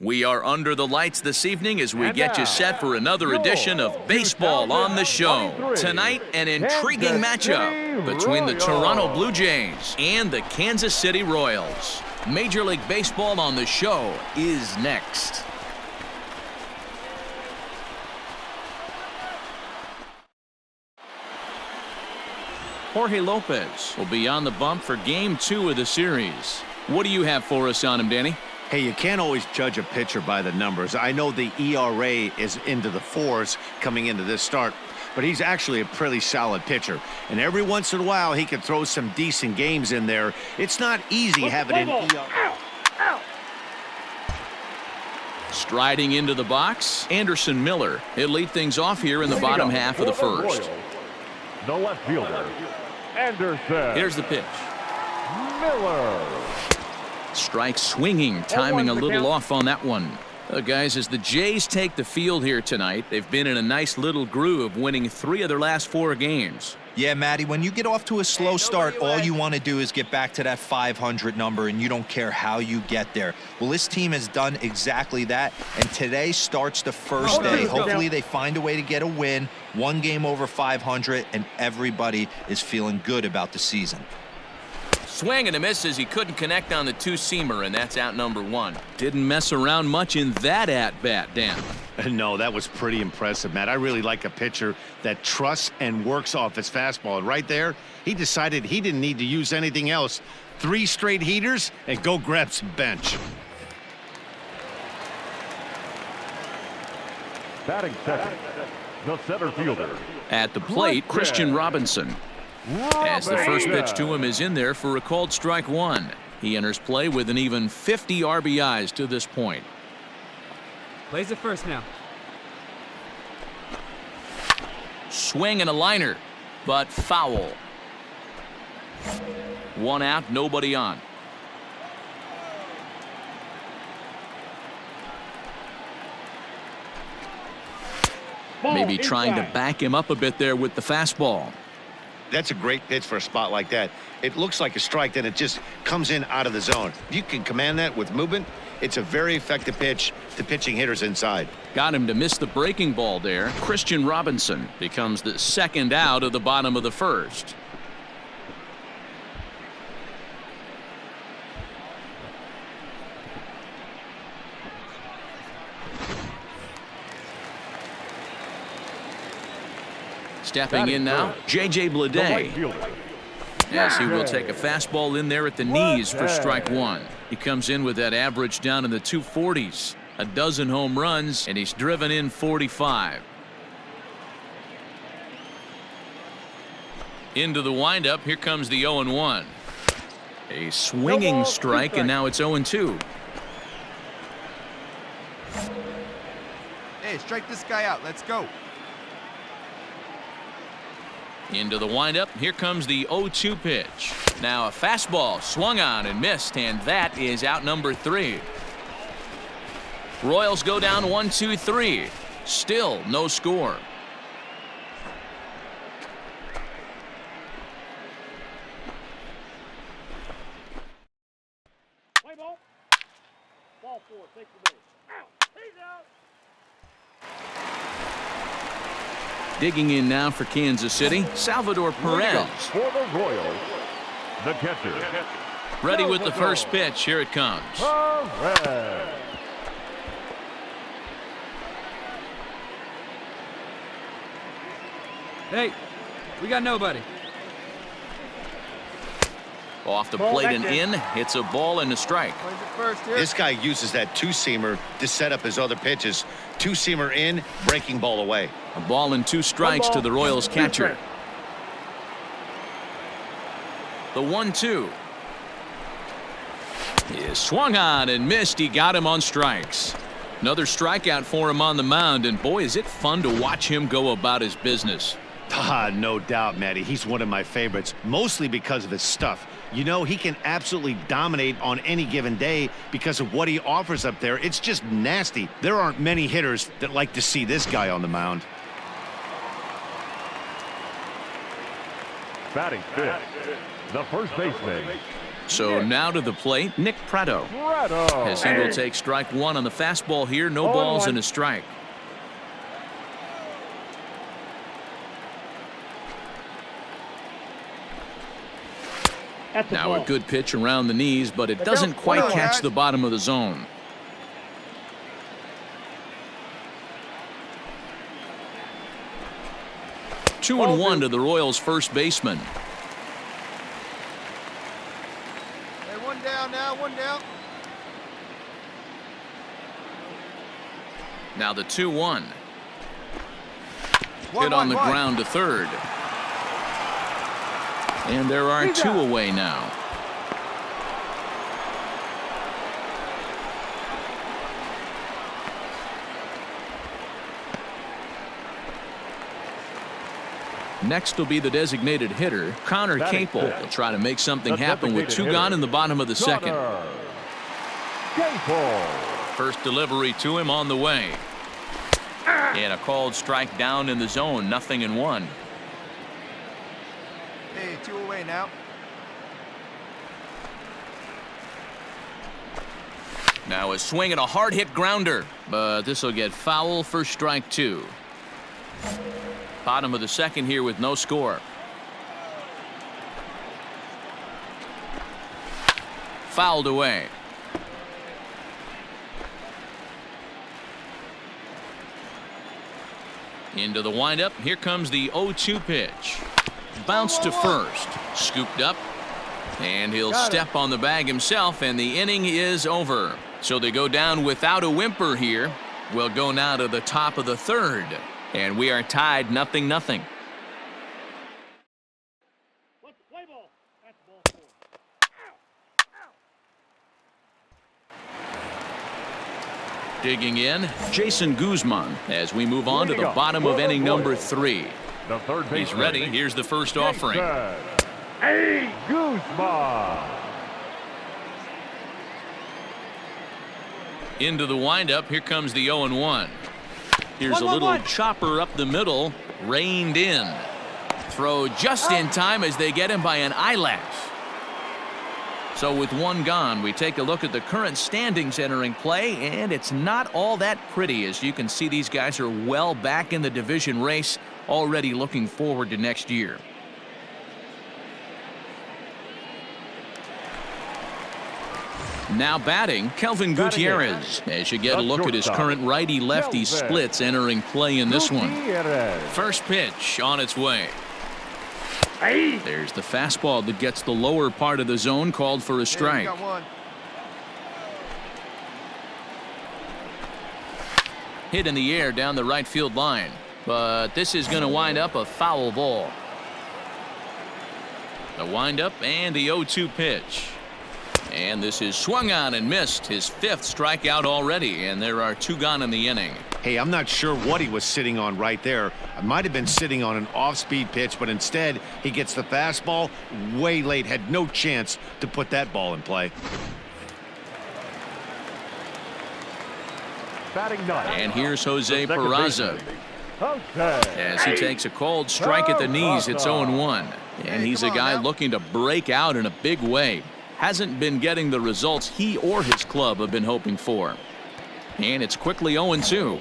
We are under the lights this evening as we get you set for another edition of Baseball on the Show. Tonight, an intriguing matchup between the Toronto Blue Jays and the Kansas City Royals. Major League Baseball on the Show is next. Jorge Lopez will be on the bump for Game 2 of the series. What do you have for us on him, Danny? Hey, you can't always judge a pitcher by the numbers. I know the ERA is into the 4s coming into this start, but he's actually a pretty solid pitcher. And every once in a while, he can throw some decent games in there. It's not easy having an ERA. Striding into the box, Anderson Miller. He'll lead things off here in the bottom half of the first. The left fielder, Anderson. Here's the pitch. Miller. Strike swinging, timing a little off on that one. Guys, as the Jays take the field here tonight, they've been in a nice little groove, winning 3 of their last 4 games. Yeah, Matty, when you get off to a slow start, all you want to do is get back to that 500 number, and you don't care how you get there. Well, this team has done exactly that, and today starts the first day. Hopefully they find a way to get a win, 1 game over 500, and everybody is feeling good about the season. Swing and a miss as he couldn't connect on the 2-seamer, and that's out number 1. Didn't mess around much in that at-bat, Dan. No, that was pretty impressive, Matt. I really like a pitcher that trusts and works off his fastball. And right there, he decided he didn't need to use anything else. 3 straight heaters and go grab some bench. Batting second, the center fielder. At the plate, Christian Robinson. As the first pitch to him is in there for a called strike 1. He enters play with an even 50 RBIs to this point. Plays it first now. Swing and a liner, but foul. 1 out, nobody on. Maybe trying to back him up a bit there with the fastball. That's a great pitch for a spot like that. It looks like a strike, then it just comes in out of the zone. If you can command that with movement, it's a very effective pitch to pitching hitters inside. Got him to miss the breaking ball there. Christian Robinson becomes the 2nd out of the bottom of the first. Stepping in now, J.J. Bleday. Yes, he will take a fastball in there at the knees for strike 1. He comes in with that average down in the 240s. A dozen home runs, and he's driven in 45. Into the windup, here comes the 0-1. A swinging strike, and now it's 0-2. Hey, strike this guy out. Let's go. Into the windup, here comes the 0-2 pitch. Now a fastball swung on and missed, and that is out number 3. Royals go down 1-2-3. Still no score. Play ball. Ball 4, take the base. Out. He's out. Digging in now for Kansas City, Salvador Perez. For the Royals, the catcher. Ready with the first pitch. Here it comes. Perez. Hey, we got nobody. Off the plate and in. Hits a ball and a strike. Plays it first here. This guy uses that 2-seamer to set up his other pitches. 2-seamer in, breaking ball away. A ball and 2 strikes to the Royals catcher. The 1-2 is swung on and missed. He got him on strikes. Another strikeout for him on the mound, and boy, is it fun to watch him go about his business. No doubt, Matty. He's one of my favorites, mostly because of his stuff. You know, he can absolutely dominate on any given day because of what he offers up there. It's just nasty. There aren't many hitters that like to see this guy on the mound. Batting fifth, the first baseman, So now to the plate, Nick Prado. As he will take strike one on the fastball here. No balls and a strike. Now a good pitch around the knees, but it doesn't quite catch the bottom of the zone. Two and one to the Royals' first baseman. Hey, one down now, one down. Now the 2-1. Hit on the ground to third. And there are two away now. Next will be the designated hitter, Connor Capel. He'll try to make something happen with two gone in the bottom of the second. First delivery to him on the way. And a called strike down in the zone, 0-1. Hey, two away now. Now a swing and a hard hit grounder, but this will get foul for strike two. Bottom of the second here with no score. Fouled away. Into the windup. Here comes the 0-2 pitch. Bounced to first. Scooped up. And he'll step on the bag himself, and the inning is over. So they go down without a whimper here. We'll go now to the top of the third. And we are tied 0-0. Let's play ball. That's ball four. Digging in, Jason Guzman as we move on to the bottom of inning number 3. The third base. He's ready. Here's the first offering. Hey, Guzman. Into the windup. Here comes the 0-1. Here's a little chopper up the middle, reined in. Throw just in time as they get him by an eyelash. So with one gone, we take a look at the current standings entering play, and it's not all that pretty. As you can see, these guys are well back in the division race, already looking forward to next year. Now batting, Kelvin Gutierrez. As you get a look at his current righty-lefty splits entering play in this one. First pitch on its way. There's the fastball that gets the lower part of the zone, called for a strike. Hit in the air down the right field line, but this is going to wind up a foul ball. The windup and the 0-2 pitch. And this is swung on and missed, his 5th strikeout already, and there are 2 gone in the inning. Hey, I'm not sure what he was sitting on right there. It might have been sitting on an off-speed pitch, but instead he gets the fastball way late, had no chance to put that ball in play. Batting ninth. And here's Jose Peraza. As he takes a cold strike at the knees, it's 0-1. And he's a guy looking to break out in a big way. Hasn't been getting the results he or his club have been hoping for. And it's quickly 0-2.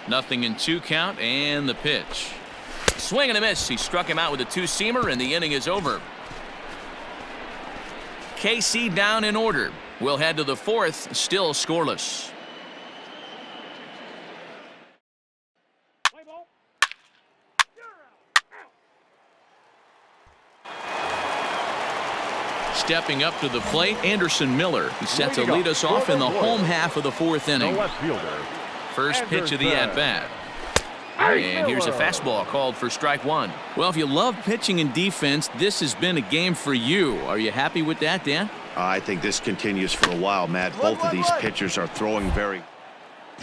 Nothing in 2 count, and the pitch. Swing and a miss. He struck him out with a 2-seamer, and the inning is over. KC down in order. We'll head to the 4th, still scoreless. Stepping up to the plate, Anderson Miller. He's set to lead us off in the home half of the 4th inning. First pitch of the at-bat. And here's a fastball called for strike 1. Well, if you love pitching and defense, this has been a game for you. Are you happy with that, Dan? I think this continues for a while, Matt. Both of these pitchers are throwing very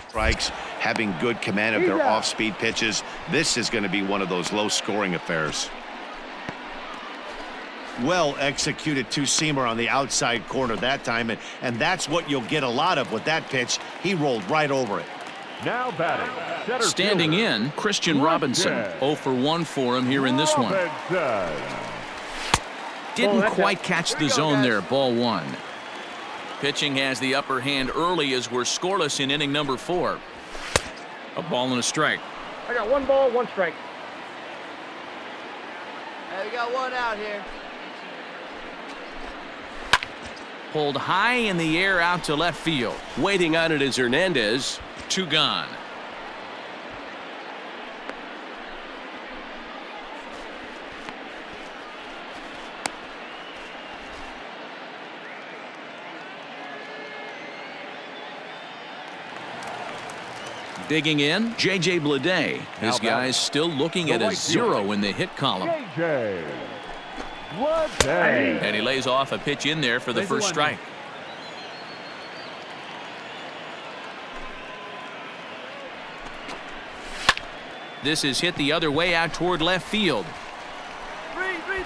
strikes, having good command of their off-speed pitches. This is going to be one of those low-scoring affairs. Well executed 2-seamer on the outside corner that time, and that's what you'll get a lot of with that pitch. He rolled right over it. Now batting. Center Standing fielder, in, Christian Robinson. Lopez. 0 for 1 for him here in this one. Robinson. Didn't that's quite out. catch Here the we go, zone guys. there. Ball 1. Pitching has the upper hand early as we're scoreless in inning number 4. A ball and a strike. I got 1 ball, 1 strike. Hey, we got one out here. Pulled high in the air out to left field. Waiting on it is Hernandez. 2 gone. Digging in, J.J. Bleday. His Now guys still looking at a 0 in the hit column. J.J. Lopez. And he lays off a pitch in there for the Plays the first 1. strike. This is hit the other way out toward left field.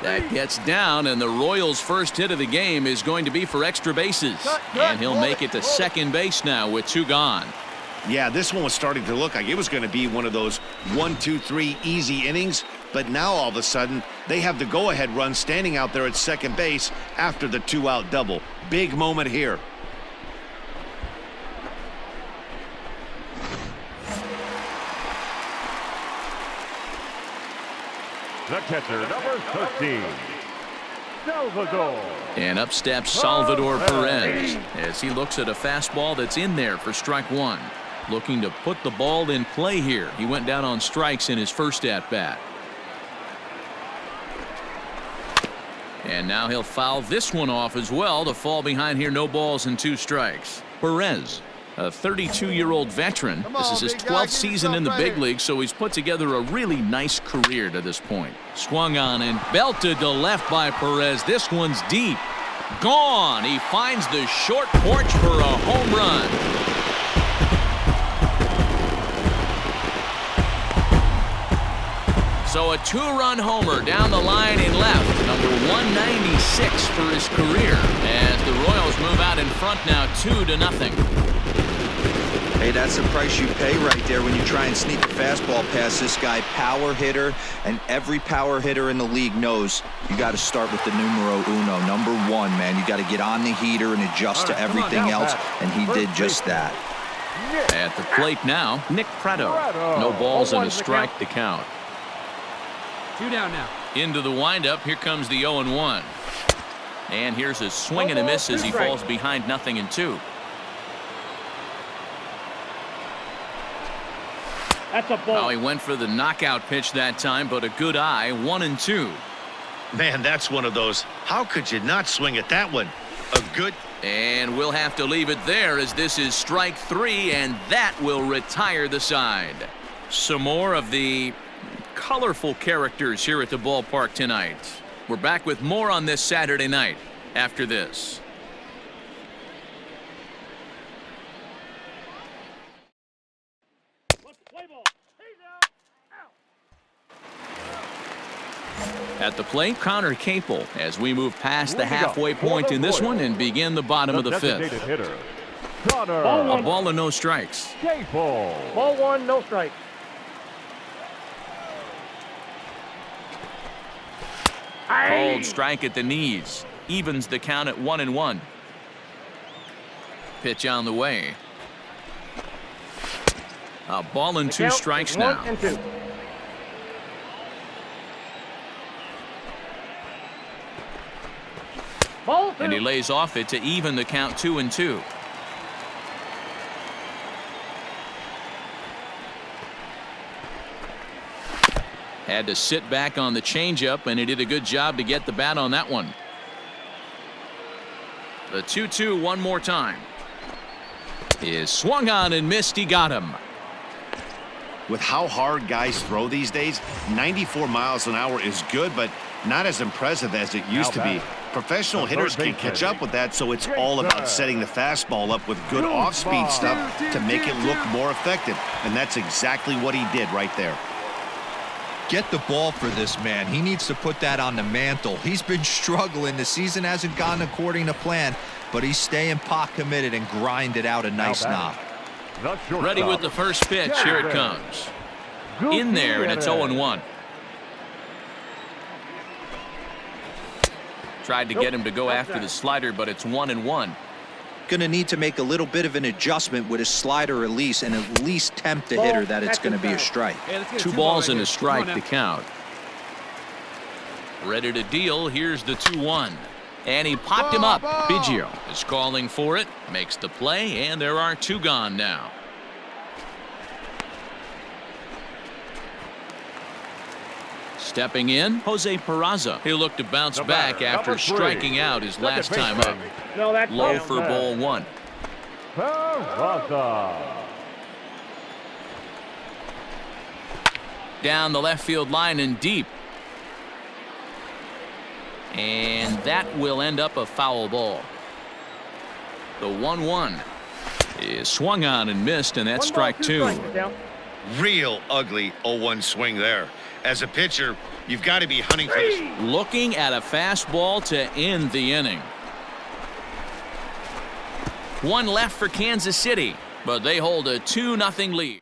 That gets down, and the Royals' first hit of the game is going to be for extra bases. And he'll make it to second base now with 2 gone. Yeah, this one was starting to look like it was going to be one of those 1, 2, 3 easy innings. But now all of a sudden, they have the go-ahead run standing out there at second base after the 2-out double. Big moment here. The catcher, number 13. Salvador. And up steps Salvador Perez as he looks at a fastball that's in there for strike 1. Looking to put the ball in play here. He went down on strikes in his first at-bat. And now he'll foul this one off as well to fall behind here. No balls and 2 strikes. Perez, a 32-year-old veteran. Come This on, is his big guy, 12th give season yourself in the right big here. league, so he's put together a really nice career to this point. Swung on and belted to left by Perez. This one's deep. Gone. He finds the short porch for a home run. So a 2-run homer down the line in left, number 196 for his career, as the Royals move out in front now 2-0. Hey, that's the price you pay right there when you try and sneak a fastball past this guy. Power hitter, and every power hitter in the league knows you got to start with the numero uno, number 1, man. You got to get on the heater and adjust to everything else, and he did just that. At the plate now, Nick Prado. No balls and a strike to count. 2 down now. Into the windup, here comes the 0-1. And here's a swing and a miss as he falls behind 0-2. That's a ball. Oh, he went for the knockout pitch that time, but a good eye, 1-2. Man, that's one of those. How could you not swing at that one? A good. And we'll have to leave it there as this is strike 3, and that will retire the side. Some more of the colorful characters here at the ballpark tonight. We're back with more on this Saturday night after this. Play ball. He's out. At the plate, Connor Capel as we move past the Moving up halfway for point the in this one Royals. and begin the bottom of the 5th. Designated hitter, Connor A ball and no strikes. Capel. Ball 1, no strike. Called strike at the knees. Evens the count at 1-1. Pitch on the way. A ball and 2 strikes now. 1 and 2. Ball 2. And he lays off it to even the count 2-2. Had to sit back on the changeup, and he did a good job to get the bat on that one. The 2-2 one more time. Is swung on and missed. He got him. With how hard guys throw these days, 94 miles an hour is good, but not as impressive as it used to be. Professional hitters can catch up with that, so it's all about setting the fastball up with good off-speed stuff to make it look more effective. And that's exactly what he did right there. Get the ball for this man. He needs to put that on the mantle. He's been struggling. The season hasn't gone according to plan, but he's staying pot committed and grinded out a nice knock. The shortstop. Ready with the first pitch. Here it comes. In there, and it's 0-1. Tried to get him to go after the slider, but it's 1-1. Going to need to make a little bit of an adjustment with his slider release and at least tempt the hitter that it's going to be a strike. Hey, let's get a 2 2 balls right and here. a strike Come on to now. count. Ready to deal. Here's the 2-1. And he popped him up. Biggio is calling for it, makes the play, and there are 2 gone now. Stepping in, Jose Peraza. He'll look to bounce The back batter, after number 3, striking out his second last time baseman. up. No, that's Low down. for ball 1. Peraza. Down the left field line and deep. And that will end up a foul ball. The 1-1 is swung on and missed, and that's strike 2. Real ugly 0-1 swing there. As a pitcher, you've got to be hunting for this. Looking at a fastball to end the inning. 1 left for Kansas City, but they hold a 2-0 lead.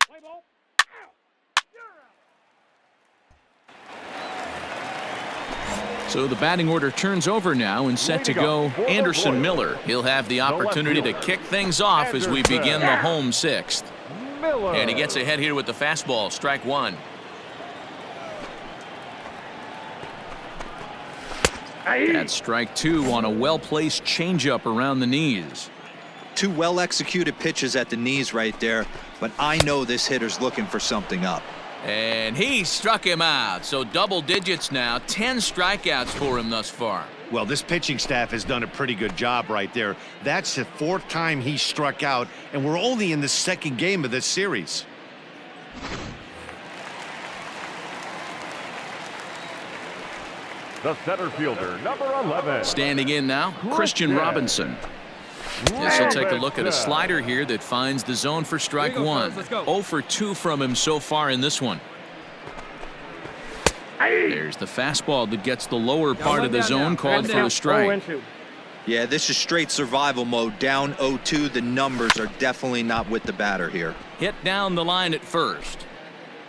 Play ball. So the batting order turns over now and set to go Anderson Miller. He'll have the opportunity to kick things off as we begin the home 6th. Miller. And he gets ahead here with the fastball, strike 1. That's strike 2 on a well-placed changeup around the knees. 2 well-executed pitches at the knees right there, but I know this hitter's looking for something up. And he struck him out. So double digits now, 10 strikeouts for him thus far. Well, this pitching staff has done a pretty good job right there. That's the 4th time he struck out, and we're only in the 2nd game of this series. The center fielder, number 11. Standing in now, Christian Robinson. Yes, he'll take a look at a slider here that finds the zone for strike Here you go, 1. fellas, let's go. 0 for 2 from him so far in this one. There's the fastball that gets the lower part of the down zone now. called One for down. a strike. 0-2. Yeah, this is straight survival mode. Down 0-2. The numbers are definitely not with the batter here. Hit down the line at first.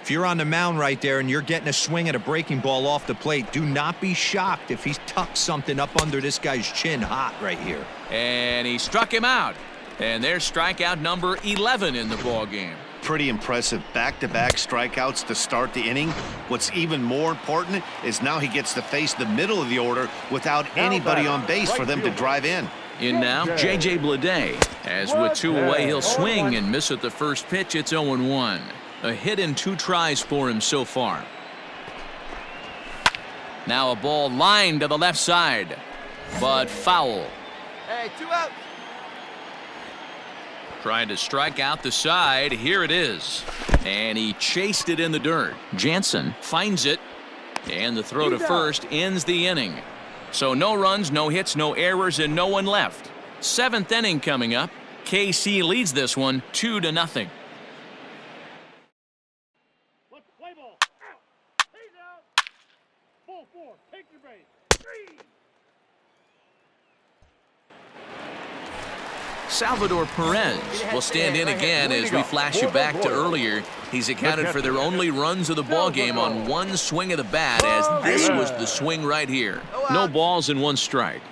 If you're on the mound right there and you're getting a swing at a breaking ball off the plate, do not be shocked if he's tucked something up under this guy's chin hot right here. And he struck him out. And there's strikeout number 11 in the ball game. Pretty impressive back-to-back strikeouts to start the inning. What's even more important is now he gets to face the middle of the order without anybody on base for them to drive in. In now, J.J. Bleday. As with 2 away, he'll swing and miss at the first pitch. It's 0-1. A hit in 2 tries for him so far. Now a ball lined to the left side, but foul. Hey, 2 outs. Trying to strike out the side. Here it is. And he chased it in the dirt. Jansen finds it. And the throw to first ends the inning. So no runs, no hits, no errors, and no one left. 7th inning coming up. KC leads this one 2-0. Let's play ball. Out. He's out. Ball 4. Take your base. 3. Salvador Perez will stand in again as we flash you back to earlier. He's accounted for their only runs of the ball game on 1 swing of the bat, as this was the swing right here. No balls and 1 strike.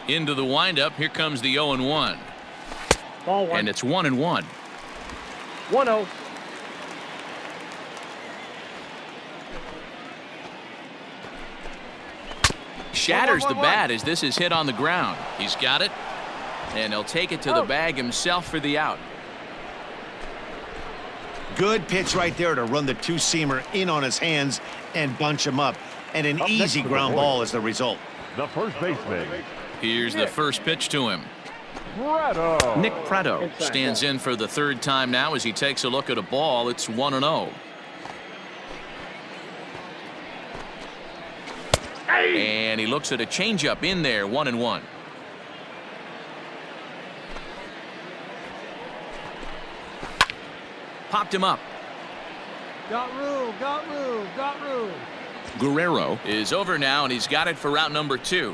Into the windup. Here comes the 0-1. Ball 1. And it's 1-1. 1-0. Shatters the bat as this is hit on the ground. He's got it. And he'll take it to the bag himself for the out. Good pitch right there to run the 2-seamer in on his hands and bunch him up. And an Up next easy for the ground point. ball is the result. The first baseman, Here's the first pitch to him. Prado. Nick Prado stands in for the 3rd time now as he takes a look at a ball. It's 1-0. And he looks at a changeup in there, 1-1. Popped him up. Got room, got room, got room. Guerrero is over now, and he's got it for route number 2.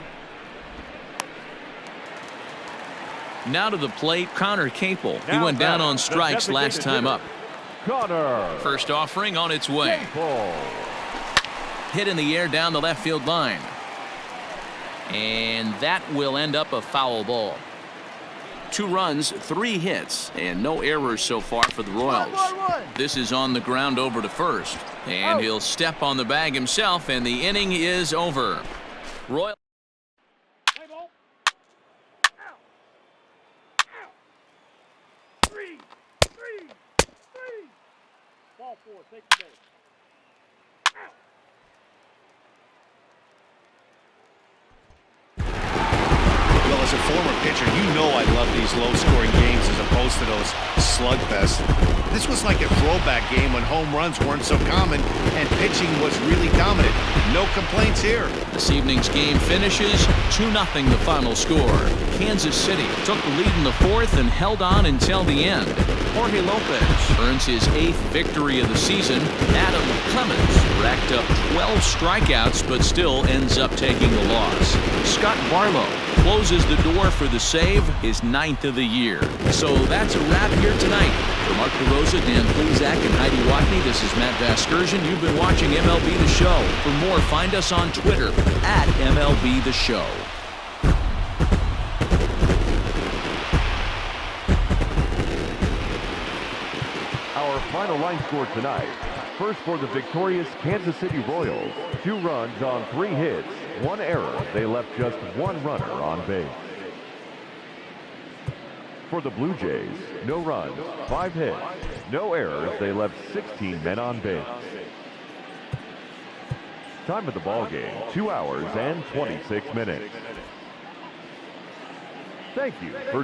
Now to the plate, Connor Capel. He Now went down batter, on the strikes last designated time up. hitter, Connor First offering on its way. Capel. Hit in the air down the left field line. And that will end up a foul ball. 2 runs, 3 hits, and no errors so far for the Royals. This is on the ground over to first. And he'll step on the bag himself, and the inning is over. Royal. Play ball. Out. Out. 3. Ball 4. Take the base. Well, as a former pitcher, you know I love these low-scoring games as opposed to those slugfests. This was like a throwback game when home runs weren't so common and pitching was really dominant. No complaints here. This evening's game finishes 2-0 the final score. Kansas City took the lead in the 4th and held on until the end. Jorge Lopez earns his 8th victory of the season. Adam Clemens racked up 12 strikeouts but still ends up taking the loss. Scott Barlow closes the door for the save, his 9th of the year. So that's a wrap here tonight. For Mark DeRosa, Dan Plezak, and Heidi Watney, this is Matt Vasgersian. You've been watching MLB The Show. For more, find us on Twitter at MLB The Show. Our final line score tonight. First for the victorious Kansas City Royals. 2 runs on 3 hits, 1 error. They left just 1 runner on base. For the Blue Jays, no runs, 5 hits, no errors. They left 16 men on base. Time of the ball game, 2 hours and 26 minutes. Thank you for